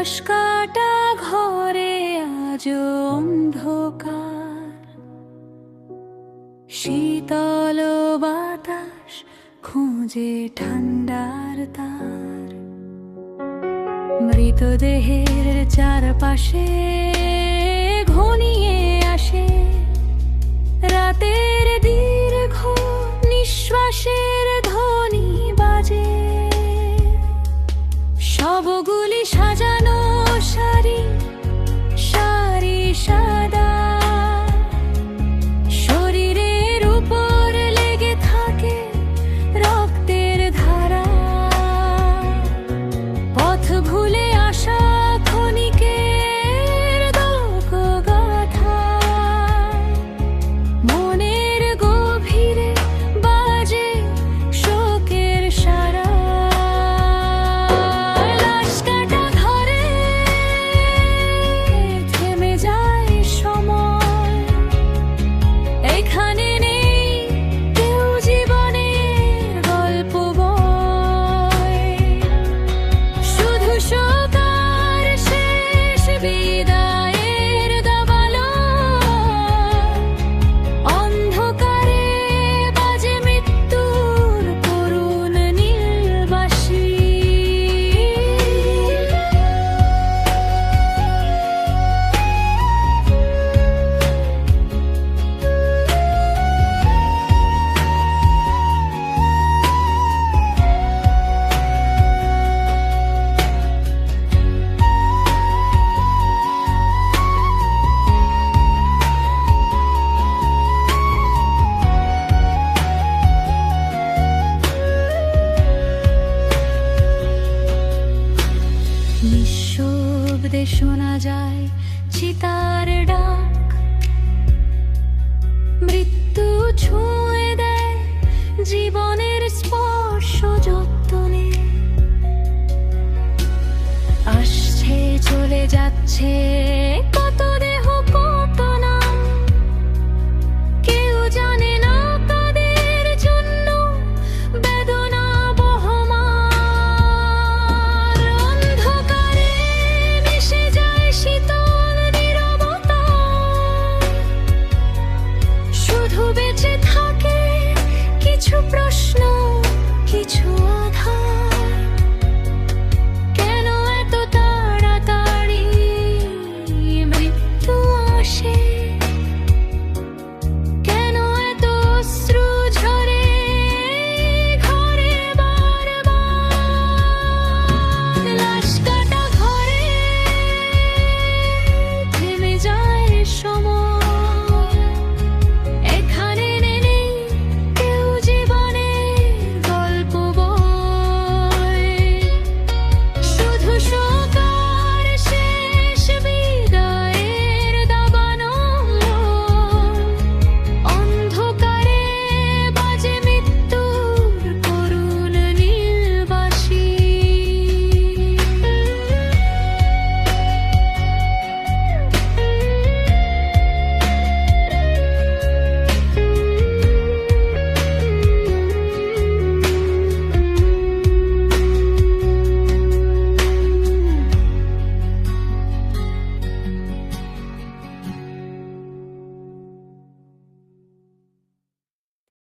লাশ কাটা ঘরে আজ অন্ধকার, শীতল বাতাস খুঁজে ঠান্ডার তার। মৃতদেহের চারপাশে ঘনিয়ে আসে রাতের দীর্ঘ নিঃশ্বাসের ধ্বনি বাজে। শবগুলি সাজানো সারি সারি সাদা, শরীরের উপর লেগে থাকে রক্তের ধারা। পথ ভুলে আসা ক্ষণিকের দুঃখ গাথা, মনের গভীরে বাজে শোকের সারা। লাশ কাটা ঘরে থেমে যায় সময়, এখানে নেই কেউ জীবনের গল্প বয়, শুধু শোক আর শেষ বিদায়ের দাবালো। অন্ধকারে বাজে মৃত্যুর করুণ নীলবাসী। নিঃশব্দে শোনা যায় চিতার ডাক, মৃত্যু ছুঁয়ে দেয় জীবনের স্পর্শ যত্নে। আসছে চলে যাচ্ছে